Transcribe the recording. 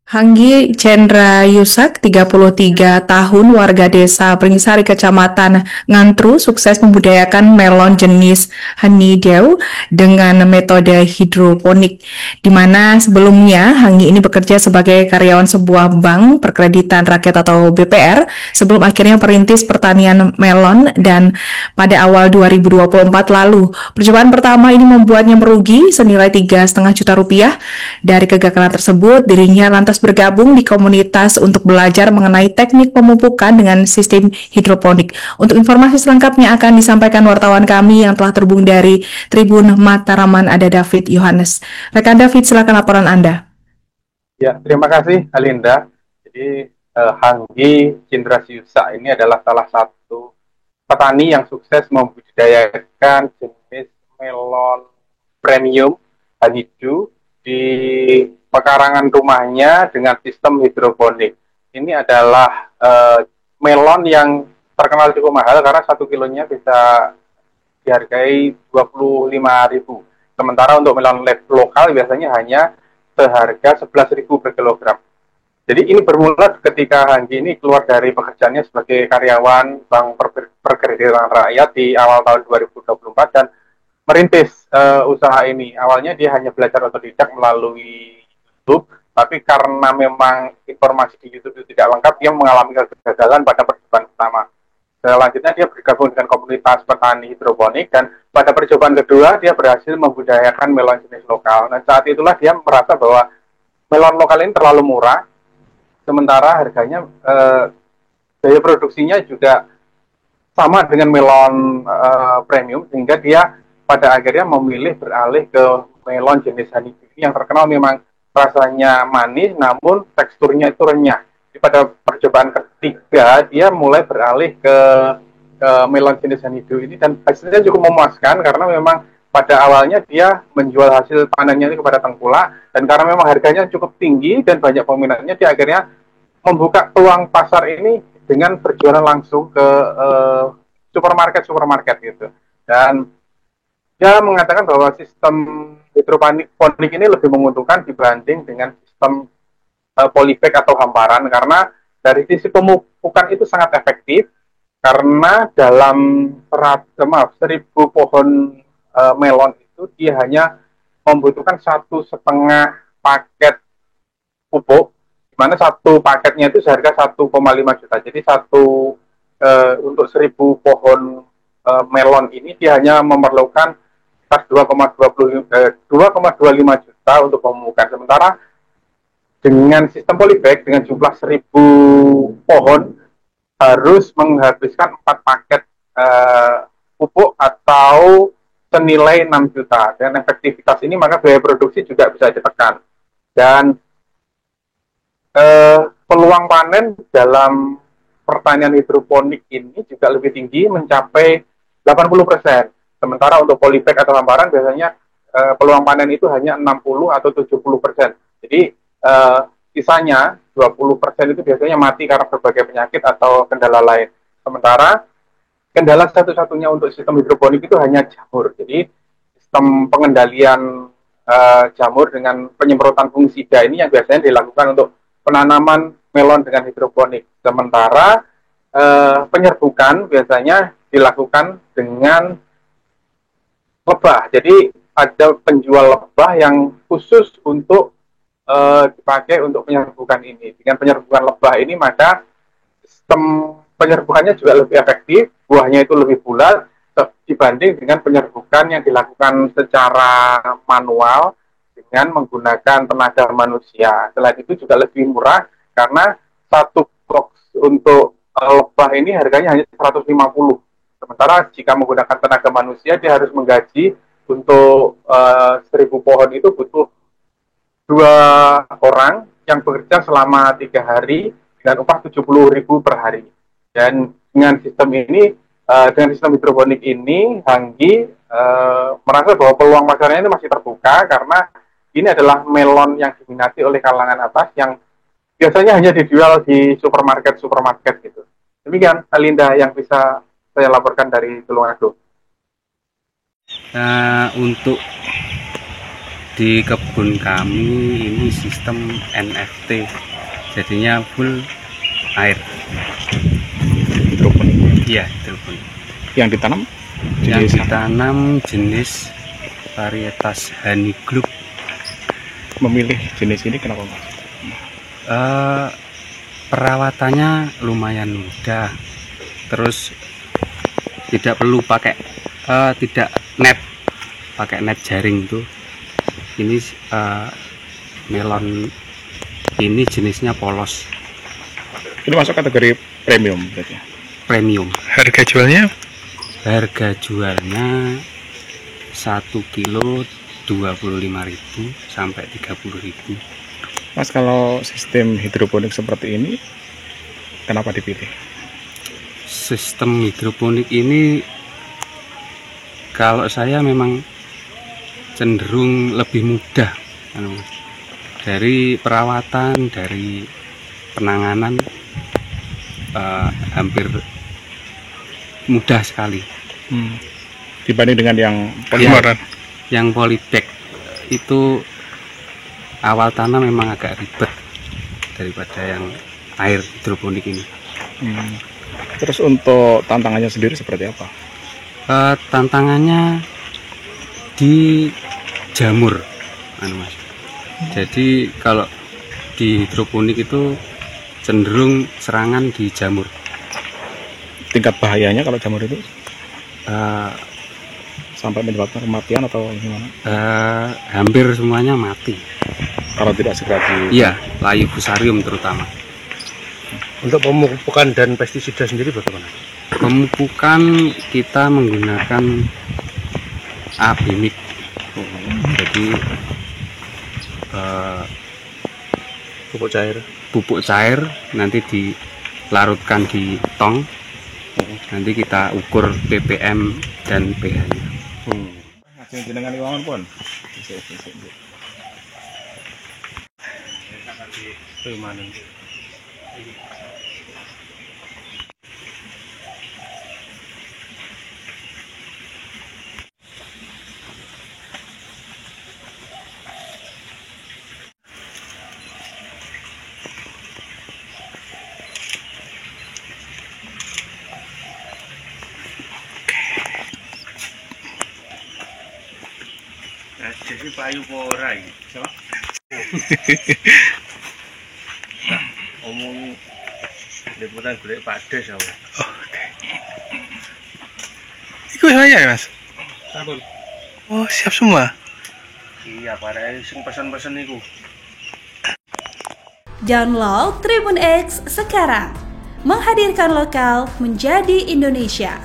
Hanggi Cendra Yusak, 33 tahun, warga desa Pringisari, Kecamatan Ngantru, sukses membudidayakan melon jenis honeydew dengan metode hidroponik, di mana sebelumnya Hanggi ini bekerja sebagai karyawan sebuah bank perkreditan rakyat atau BPR, sebelum akhirnya merintis pertanian melon, dan pada awal 2024 lalu, percobaan pertama ini membuatnya merugi senilai 3,5 juta rupiah. Dari kegagalan tersebut, dirinya lantas bergabung di komunitas untuk belajar mengenai teknik pemupukan dengan sistem hidroponik. Untuk informasi selengkapnya akan disampaikan wartawan kami yang telah terhubung dari Tribun Mataraman, ada David Yohanes. Rekan David, silakan laporan Anda. Ya, terima kasih Alinda. Jadi Hanggi Cindra Siusa ini adalah salah satu petani yang sukses membudidayakan jenis melon premium honeydew di pekarangan rumahnya dengan sistem hidroponik. Ini adalah melon yang terkenal cukup mahal karena 1 kilonya bisa dihargai 25.000. Sementara untuk melon lokal biasanya hanya seharga 11.000 per kilogram. Jadi ini bermula ketika Hanggi ini keluar dari pekerjaannya sebagai karyawan Bank Perkreditan Rakyat di awal tahun 2024 dan merintis usaha ini. Awalnya dia hanya belajar otodidak melalui YouTube, tapi karena memang informasi di YouTube itu tidak lengkap, dia mengalami kegagalan pada percobaan pertama. Selanjutnya dia bergabung dengan komunitas petani hidroponik dan pada percobaan kedua dia berhasil membudidayakan melon jenis lokal. Dan saat itulah dia merasa bahwa melon lokal ini terlalu murah, sementara harganya daya produksinya juga sama dengan melon premium, sehingga dia pada akhirnya memilih beralih ke melon jenis honeydew yang terkenal memang rasanya manis namun teksturnya itu renyah. Jadi pada percobaan ketiga dia mulai beralih ke melon jenis honeydew ini dan hasilnya cukup memuaskan karena memang pada awalnya dia menjual hasil panennya itu kepada tengkulak dan karena memang harganya cukup tinggi dan banyak peminatnya, dia akhirnya membuka peluang pasar ini dengan berjualan langsung ke supermarket gitu. Dan dia mengatakan bahwa sistem hidroponik ini lebih menguntungkan dibanding dengan sistem polybag atau hamparan karena dari sisi pemupukan itu sangat efektif karena dalam 1.000 pohon melon itu dia hanya membutuhkan 1,5 paket pupuk, di mana satu paketnya itu seharga 1,5 juta. Jadi untuk 1.000 pohon melon ini dia hanya memerlukan 2,25 juta untuk pemupukan. Sementara dengan sistem polybag dengan jumlah 1.000 pohon harus menghabiskan 4 paket pupuk atau senilai 6 juta. Dengan efektivitas ini maka biaya produksi juga bisa ditekan. Dan peluang panen dalam pertanian hidroponik ini juga lebih tinggi, mencapai 80%. Sementara untuk polybag atau hamparan biasanya peluang panen itu hanya 60 atau 70%. Jadi sisanya 20% itu biasanya mati karena berbagai penyakit atau kendala lain. Sementara kendala satu-satunya untuk sistem hidroponik itu hanya jamur. Jadi sistem pengendalian jamur dengan penyemprotan fungisida ini yang biasanya dilakukan untuk penanaman melon dengan hidroponik. Sementara penyerbukan biasanya dilakukan dengan lebah. Jadi ada penjual lebah yang khusus untuk dipakai untuk penyerbukan ini. Dengan penyerbukan lebah ini maka sistem penyerbukannya juga lebih efektif, buahnya itu lebih bulat dibanding dengan penyerbukan yang dilakukan secara manual dengan menggunakan tenaga manusia. Selain itu juga lebih murah karena satu box untuk lebah ini harganya hanya 150. Sementara jika menggunakan tenaga manusia dia harus menggaji untuk 1.000 pohon itu butuh 2 orang yang bekerja selama 3 hari dengan upah 70.000 per hari. Dan dengan sistem ini, dengan sistem hidroponik ini, Hanggi merasa bahwa peluang pasarnya ini masih terbuka karena ini adalah melon yang diminati oleh kalangan atas yang biasanya hanya dijual di supermarket gitu. Demikian Alinda yang bisa saya laporkan dari Tulungagung. Nah, untuk Di kebun kami ini sistem NFT, jadinya full air. Hidroponik. Iya, hidroponik. Yang ditanam? Yang ditanam jenis varietas Honey Globe. Memilih jenis ini kenapa, Mas? Perawatannya lumayan mudah, terus tidak perlu pakai tidak pakai net jaring tuh. Ini melon ini jenisnya polos. Ini masuk kategori premium berarti. Premium. Harga jualnya? Harga jualnya 1 kilo 25.000 sampai 30.000. Mas, kalau sistem hidroponik seperti ini kenapa dipilih? Sistem hidroponik ini kalau saya memang cenderung lebih mudah dari perawatan, dari penanganan, hampir mudah sekali dibanding dengan yang polimeran. Yang polybag itu awal tanam memang agak ribet daripada yang air hidroponik ini. Terus untuk tantangannya sendiri seperti apa? Tantangannya di jamur, Mas. Jadi kalau di hidroponik itu cenderung serangan di jamur. Tingkat bahayanya kalau jamur itu sampai menyebabkan kematian atau gimana? Hampir semuanya mati. Kalau tidak segera Iya, layu fusarium terutama. Untuk pemupukan dan pestisida sendiri bagaimana? Pemupukan kita menggunakan abimik. Jadi pupuk cair nanti dilarutkan di tong. Nanti kita ukur ppm dan pH-nya. Jenengan iwangan pun. Jadi payu ora iki. Siapa? Omong liputan golek pades aku. Oke. Iku saya ya, Mas? Sampun. Oh, siap semua. Iya, parek sing pesen-pesen niku. Download Tribun X sekarang. Menghadirkan lokal menjadi Indonesia.